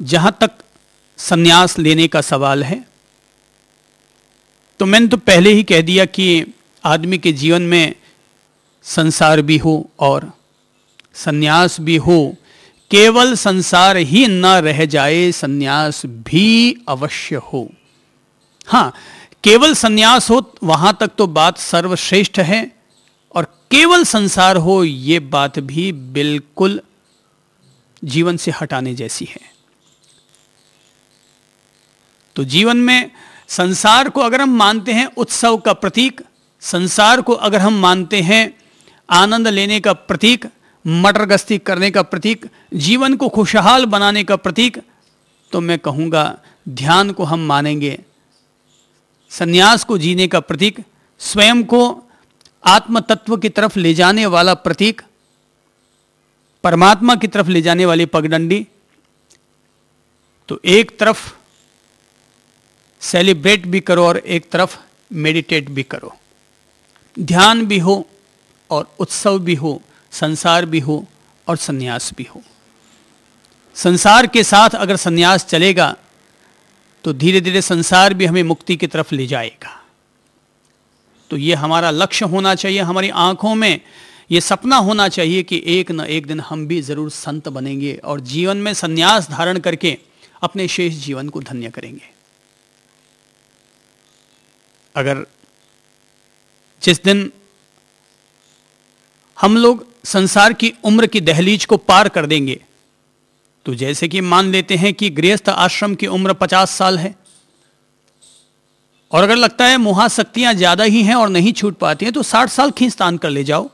जहां तक संन्यास लेने का सवाल है, तो मैंने तो पहले ही कह दिया कि आदमी के जीवन में संसार भी हो और संन्यास भी हो, केवल संसार ही न रह जाए, संन्यास भी अवश्य हो। हां, केवल संन्यास हो वहां तक तो बात सर्वश्रेष्ठ है, और केवल संसार हो यह बात भी बिल्कुल जीवन से हटाने जैसी है। तो जीवन में संसार को अगर हम मानते हैं उत्सव का प्रतीक, संसार को अगर हम मानते हैं आनंद लेने का प्रतीक, मटर गश्ती करने का प्रतीक, जीवन को खुशहाल बनाने का प्रतीक, तो मैं कहूंगा ध्यान को हम मानेंगे संन्यास को जीने का प्रतीक, स्वयं को आत्म तत्व की तरफ ले जाने वाला प्रतीक, परमात्मा की तरफ ले जाने वाली पगडंडी। तो एक तरफ सेलिब्रेट भी करो और एक तरफ मेडिटेट भी करो, ध्यान भी हो और उत्सव भी हो, संसार भी हो और संन्यास भी हो। संसार के साथ अगर संन्यास चलेगा तो धीरे धीरे संसार भी हमें मुक्ति की तरफ ले जाएगा। तो ये हमारा लक्ष्य होना चाहिए, हमारी आंखों में ये सपना होना चाहिए कि एक न एक दिन हम भी जरूर संत बनेंगे और जीवन में संन्यास धारण करके अपने शेष जीवन को धन्य करेंगे। अगर जिस दिन हम लोग संसार की उम्र की दहलीज को पार कर देंगे, तो जैसे कि मान लेते हैं कि गृहस्थ आश्रम की उम्र 50 साल है, और अगर लगता है मोहाशक्तियां ज्यादा ही हैं और नहीं छूट पाती हैं, तो 60 साल खींचतान कर ले जाओ।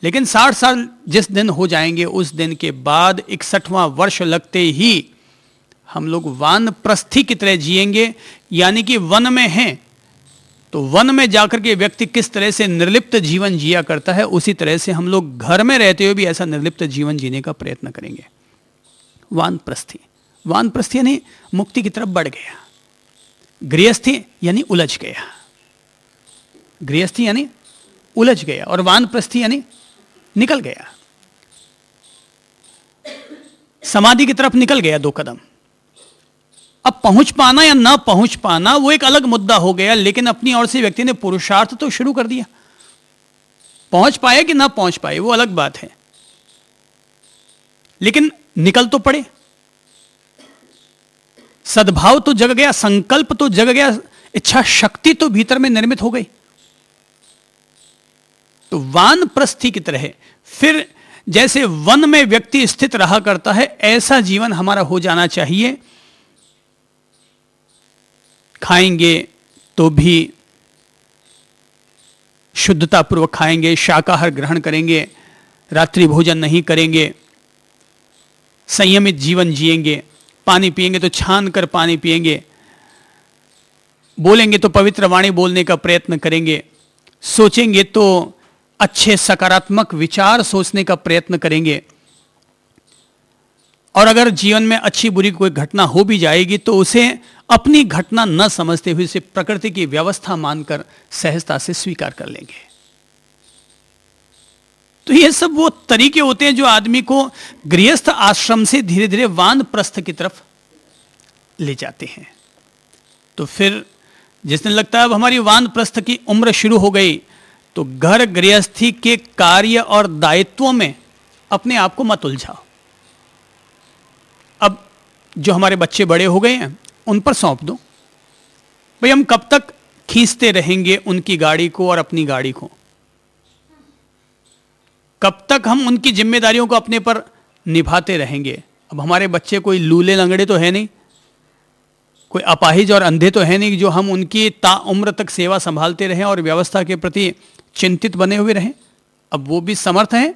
लेकिन 60 साल जिस दिन हो जाएंगे, उस दिन के बाद 61वां वर्ष लगते ही हम लोग वानप्रस्थी की तरह जिएंगे, यानी कि वन में हैं तो वन में जाकर के व्यक्ति किस तरह से निर्लिप्त जीवन जिया करता है, उसी तरह से हम लोग घर में रहते हुए भी ऐसा निर्लिप्त जीवन जीने का प्रयत्न करेंगे। वानप्रस्थी, वानप्रस्थी यानी मुक्ति की तरफ बढ़ गया, गृहस्थी यानी उलझ गया, गृहस्थी यानी उलझ गया और वानप्रस्थी यानी निकल गया, समाधि की तरफ निकल गया 2 कदम। अब पहुंच पाना या ना पहुंच पाना वो एक अलग मुद्दा हो गया, लेकिन अपनी ओर से व्यक्ति ने पुरुषार्थ तो शुरू कर दिया। पहुंच पाए कि ना पहुंच पाए वो अलग बात है, लेकिन निकल तो पड़े। सद्भाव तो जग गया, संकल्प तो जग गया, इच्छा शक्ति तो भीतर में निर्मित हो गई। तो वानप्रस्थी की तरह फिर जैसे वन में व्यक्ति स्थित रहा करता है, ऐसा जीवन हमारा हो जाना चाहिए। खाएंगे तो भी शुद्धता पूर्वक खाएंगे, शाकाहार ग्रहण करेंगे, रात्रि भोजन नहीं करेंगे, संयमित जीवन जिएंगे, पानी पिएंगे तो छान कर पानी पिएंगे, बोलेंगे तो पवित्र वाणी बोलने का प्रयत्न करेंगे, सोचेंगे तो अच्छे सकारात्मक विचार सोचने का प्रयत्न करेंगे, और अगर जीवन में अच्छी बुरी कोई घटना हो भी जाएगी तो उसे अपनी घटना न समझते हुए उसे प्रकृति की व्यवस्था मानकर सहजता से स्वीकार कर लेंगे। तो ये सब वो तरीके होते हैं जो आदमी को गृहस्थ आश्रम से धीरे धीरे वानप्रस्थ की तरफ ले जाते हैं। तो फिर जिस दिन लगता है अब हमारी वानप्रस्थ की उम्र शुरू हो गई, तो घर गृहस्थी के कार्य और दायित्वों में अपने आप को मत उलझाओ। अब जो हमारे बच्चे बड़े हो गए हैं उन पर सौंप दो, भाई हम कब तक खींचते रहेंगे उनकी गाड़ी को और अपनी गाड़ी को, कब तक हम उनकी जिम्मेदारियों को अपने पर निभाते रहेंगे। अब हमारे बच्चे कोई लूले लंगड़े तो है नहीं, कोई अपाहिज और अंधे तो है नहीं जो हम उनकी ताउम्र तक सेवा संभालते रहें और व्यवस्था के प्रति चिंतित बने हुए रहें। अब वो भी समर्थ हैं।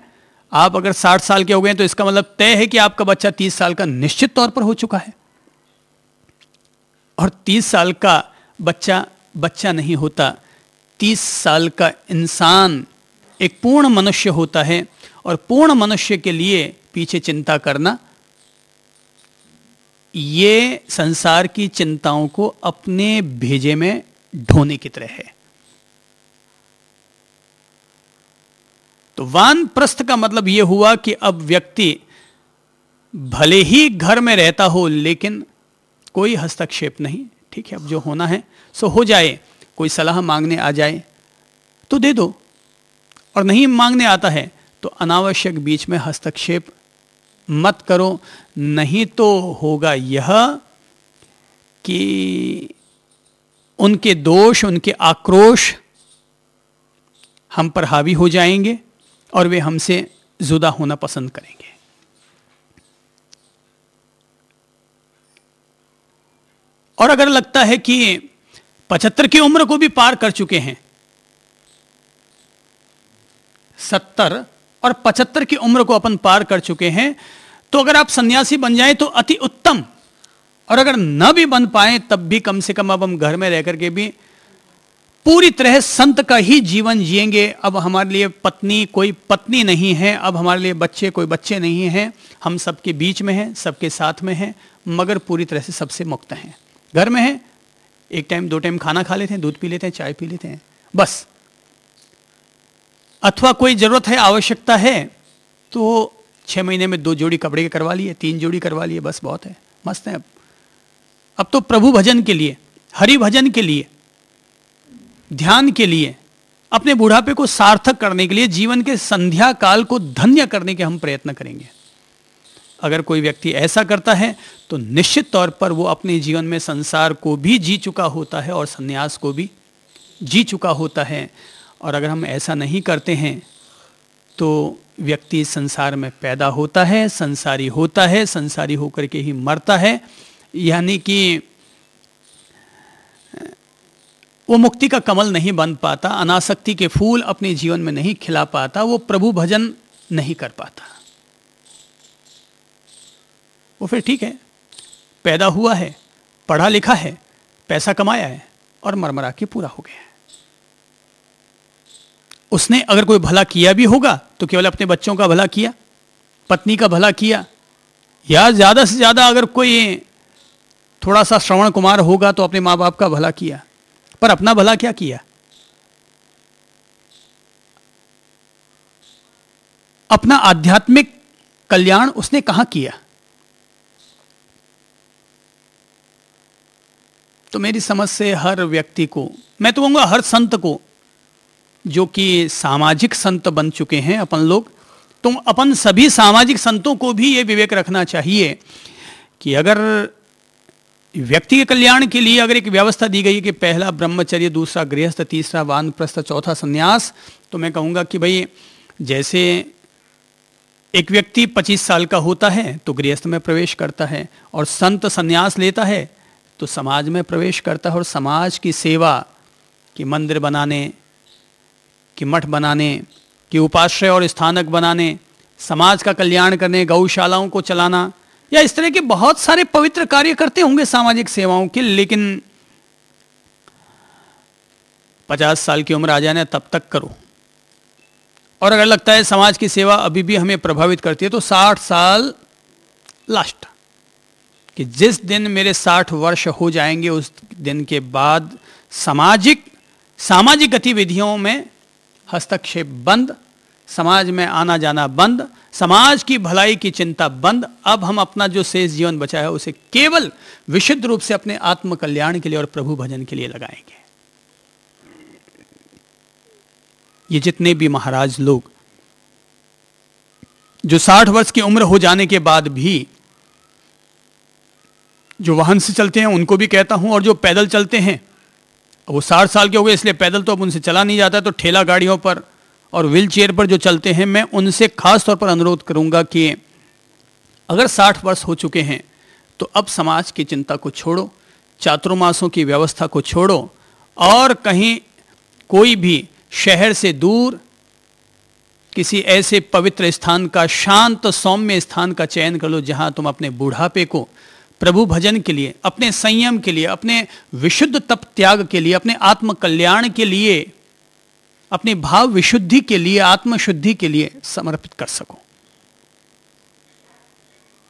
आप अगर 60 साल के हो गए तो इसका मतलब तय है कि आपका बच्चा 30 साल का निश्चित तौर पर हो चुका है, और 30 साल का बच्चा बच्चा नहीं होता, 30 साल का इंसान एक पूर्ण मनुष्य होता है, और पूर्ण मनुष्य के लिए पीछे चिंता करना ये संसार की चिंताओं को अपने भेजे में ढोने की तरह है। तो वानप्रस्थ का मतलब यह हुआ कि अब व्यक्ति भले ही घर में रहता हो लेकिन कोई हस्तक्षेप नहीं, ठीक है, अब जो होना है सो हो जाए। कोई सलाह मांगने आ जाए तो दे दो, और नहीं मांगने आता है तो अनावश्यक बीच में हस्तक्षेप मत करो, नहीं तो होगा यह कि उनके दोष, उनके आक्रोश हम पर हावी हो जाएंगे और वे हमसे जुदा होना पसंद करेंगे। और अगर लगता है कि 75 की उम्र को भी पार कर चुके हैं, 70 और 75 की उम्र को अपन पार कर चुके हैं, तो अगर आप सन्यासी बन जाएं तो अति उत्तम, और अगर न भी बन पाए तब भी कम से कम अब हम घर में रह करके भी पूरी तरह संत का ही जीवन जिएंगे। अब हमारे लिए पत्नी कोई पत्नी नहीं है, अब हमारे लिए बच्चे कोई बच्चे नहीं हैं, हम सबके बीच में हैं, सबके साथ में हैं, मगर पूरी तरह से सबसे मुक्त हैं। घर में हैं, एक टाइम 2 टाइम खाना खा लेते हैं, दूध पी लेते हैं, चाय पी लेते हैं, बस। अथवा कोई जरूरत है, आवश्यकता है तो 6 महीने में 2 जोड़ी कपड़े के करवा लिए, 3 जोड़ी करवा लिए, बस बहुत है, मस्त है। अब तो प्रभु भजन के लिए, हरि भजन के लिए, ध्यान के लिए, अपने बुढ़ापे को सार्थक करने के लिए, जीवन के संध्या काल को धन्य करने के हम प्रयत्न करेंगे। अगर कोई व्यक्ति ऐसा करता है तो निश्चित तौर पर वो अपने जीवन में संसार को भी जी चुका होता है और संन्यास को भी जी चुका होता है। और अगर हम ऐसा नहीं करते हैं तो व्यक्ति संसार में पैदा होता है, संसारी होता है, संसारी होकर के ही मरता है, यानी कि वो मुक्ति का कमल नहीं बन पाता, अनासक्ति के फूल अपने जीवन में नहीं खिला पाता, वो प्रभु भजन नहीं कर पाता। वो फिर ठीक है, पैदा हुआ है, पढ़ा लिखा है, पैसा कमाया है और मरमरा के पूरा हो गया है। उसने अगर कोई भला किया भी होगा तो केवल अपने बच्चों का भला किया, पत्नी का भला किया, या ज्यादा से ज्यादा अगर कोई थोड़ा सा श्रवण कुमार होगा तो अपने माँ बाप का भला किया, पर अपना भला क्या किया? अपना आध्यात्मिक कल्याण उसने कहां किया? तो मेरी समझ से हर व्यक्ति को, मैं तो कहूंगा हर संत को, जो कि सामाजिक संत बन चुके हैं अपन लोग, तो अपन सभी सामाजिक संतों को भी ये विवेक रखना चाहिए कि अगर व्यक्ति के कल्याण के लिए अगर एक व्यवस्था दी गई है कि पहला ब्रह्मचर्य, दूसरा गृहस्थ, तीसरा वानप्रस्थ, चौथा संन्यास, तो मैं कहूंगा कि भाई जैसे एक व्यक्ति 25 साल का होता है तो गृहस्थ में प्रवेश करता है, और संत संन्यास लेता है तो समाज में प्रवेश करता है, और समाज की सेवा, कि मंदिर बनाने, कि मठ बनाने, कि उपाश्रय और स्थानक बनाने, समाज का कल्याण करने, गौशालाओं को चलाना, या इस तरह के बहुत सारे पवित्र कार्य करते होंगे सामाजिक सेवाओं के। लेकिन 50 साल की उम्र आ जाने तब तक करो, और अगर लगता है समाज की सेवा अभी भी हमें प्रभावित करती है तो 60 साल लास्ट, कि जिस दिन मेरे 60 वर्ष हो जाएंगे उस दिन के बाद सामाजिक गतिविधियों में हस्तक्षेप बंद, समाज में आना जाना बंद, समाज की भलाई की चिंता बंद। अब हम अपना जो शेष जीवन बचा है उसे केवल विशुद्ध रूप से अपने आत्म कल्याण के लिए और प्रभु भजन के लिए लगाएंगे। ये जितने भी महाराज लोग जो 60 वर्ष की उम्र हो जाने के बाद भी जो वाहन से चलते हैं उनको भी कहता हूं, और जो पैदल चलते हैं, वो 60 साल के हो गए इसलिए पैदल तो अब उनसे चला नहीं जाता, तो ठेला गाड़ियों पर और व्हील चेयर पर जो चलते हैं, मैं उनसे खास तौर पर अनुरोध करूंगा कि अगर 60 वर्ष हो चुके हैं तो अब समाज की चिंता को छोड़ो, चातुर्मासों की व्यवस्था को छोड़ो, और कहीं कोई भी शहर से दूर किसी ऐसे पवित्र स्थान का, शांत सौम्य स्थान का चयन कर लो जहां तुम अपने बुढ़ापे को प्रभु भजन के लिए, अपने संयम के लिए, अपने विशुद्ध तप त्याग के लिए, अपने आत्म कल्याण के लिए, अपने भाव विशुद्धि के लिए, आत्मशुद्धि के लिए समर्पित कर सको।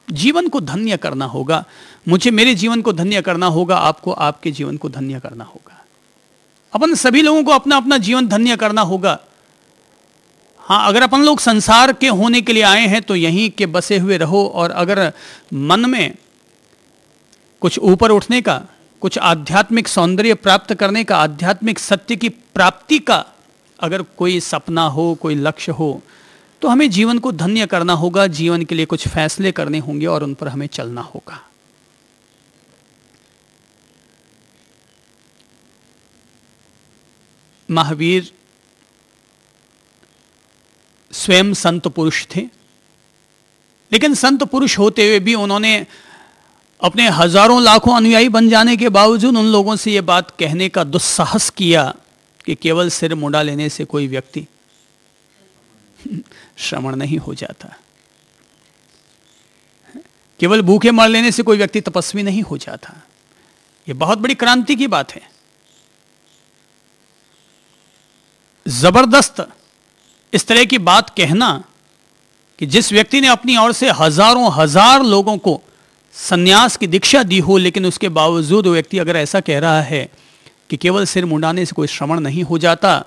जीवन को धन्य करना होगा, मुझे मेरे जीवन को धन्य करना होगा, आपको आपके जीवन को धन्य करना होगा, अपन सभी लोगों को अपना अपना जीवन धन्य करना होगा। हाँ, अगर अपन लोग संसार के होने के लिए आए हैं तो यहीं के बसे हुए रहो, और अगर मन में कुछ ऊपर उठने का, कुछ आध्यात्मिक सौंदर्य प्राप्त करने का, आध्यात्मिक सत्य की प्राप्ति का अगर कोई सपना हो, कोई लक्ष्य हो, तो हमें जीवन को धन्य करना होगा, जीवन के लिए कुछ फैसले करने होंगे और उन पर हमें चलना होगा। महावीर स्वयं संत पुरुष थे, लेकिन संत पुरुष होते हुए भी उन्होंने अपने हजारों लाखों अनुयायी बन जाने के बावजूद उन लोगों से यह बात कहने का दुस्साहस किया कि केवल सिर मुंडा लेने से कोई व्यक्ति श्रमण नहीं हो जाता, केवल भूखे मर लेने से कोई व्यक्ति तपस्वी नहीं हो जाता। यह बहुत बड़ी क्रांति की बात है। जबरदस्त इस तरह की बात कहना कि जिस व्यक्ति ने अपनी ओर से हजारों हजार लोगों को सन्यास की दीक्षा दी हो, लेकिन उसके बावजूद वो व्यक्ति अगर ऐसा कह रहा है कि केवल सिर मुंडाने से कोई श्रवण नहीं हो जाता,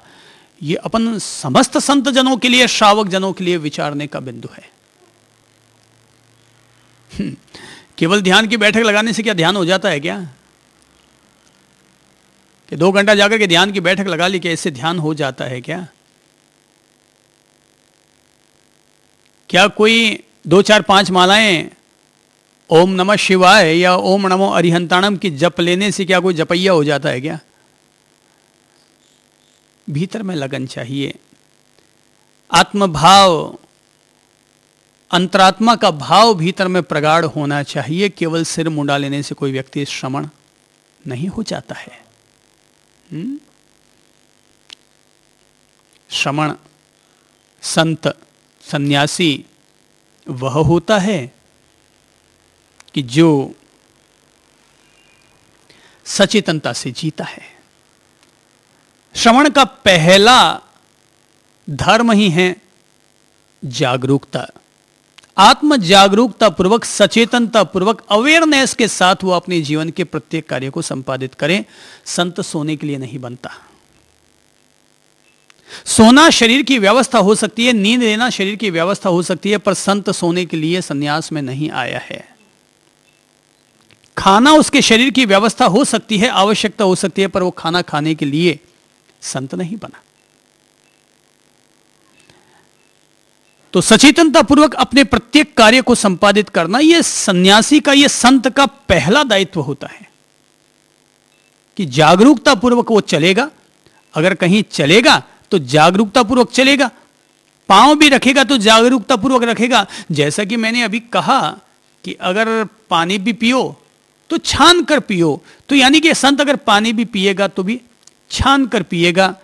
ये अपन समस्त संत जनों के लिए, श्रावक जनों के लिए विचारने का बिंदु है। केवल ध्यान की बैठक लगाने से क्या ध्यान हो जाता है क्या? कि 2 घंटा जाकर के ध्यान की बैठक लगा ली, क्या इससे ध्यान हो जाता है क्या? क्या कोई 2 4 5 मालाएं ओम नमः शिवाय या ओम नमो अरिहंताणम की जप लेने से क्या कोई जपैया हो जाता है क्या? भीतर में लगन चाहिए, आत्मभाव, अंतरात्मा का भाव भीतर में प्रगाढ़ होना चाहिए। केवल सिर मुंडा लेने से कोई व्यक्ति श्रमण नहीं हो जाता है। श्रमण, संत, सन्यासी वह होता है कि जो सचेतनता से जीता है। श्रवण का पहला धर्म ही है जागरूकता। आत्म जागरूकता पूर्वक, सचेतनता पूर्वक, अवेयरनेस के साथ वो अपने जीवन के प्रत्येक कार्य को संपादित करें। संत सोने के लिए नहीं बनता। सोना शरीर की व्यवस्था हो सकती है, नींद लेना शरीर की व्यवस्था हो सकती है, पर संत सोने के लिए संन्यास में नहीं आया है। खाना उसके शरीर की व्यवस्था हो सकती है, आवश्यकता हो सकती है, पर वो खाना खाने के लिए संत नहीं बना। तो सचेतनता पूर्वक अपने प्रत्येक कार्य को संपादित करना, यह सन्यासी का, यह संत का पहला दायित्व होता है कि जागरूकता पूर्वक वो चलेगा। अगर कहीं चलेगा तो जागरूकता पूर्वक चलेगा, पांव भी रखेगा तो जागरूकता पूर्वक रखेगा। जैसा कि मैंने अभी कहा कि अगर पानी भी पियो तो छान कर पियो, तो यानी कि संत अगर पानी भी पिएगा तो भी छान कर पिएगा,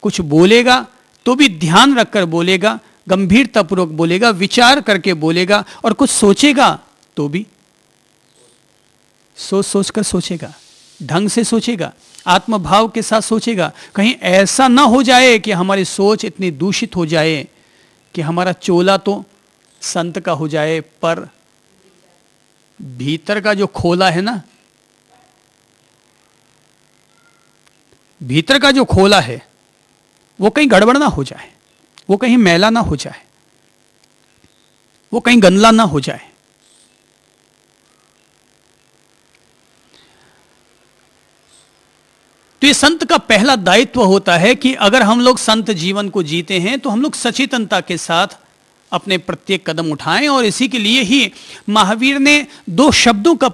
कुछ बोलेगा तो भी ध्यान रखकर बोलेगा, गंभीरता पूर्वक बोलेगा, विचार करके बोलेगा, और कुछ सोचेगा तो भी सोच सोच कर सोचेगा, ढंग से सोचेगा, आत्मभाव के साथ सोचेगा। कहीं ऐसा ना हो जाए कि हमारी सोच इतनी दूषित हो जाए कि हमारा चोला तो संत का हो जाए, पर भीतर का जो खोला है ना, भीतर का जो खोला है वो कहीं गड़बड़ ना हो जाए, वो कहीं मैला ना हो जाए, वो कहीं गंदला ना हो जाए। तो ये संत का पहला दायित्व होता है कि अगर हम लोग संत जीवन को जीते हैं तो हम लोग सचेतनता के साथ अपने प्रत्येक कदम उठाएं। और इसी के लिए ही महावीर ने 2 शब्दों का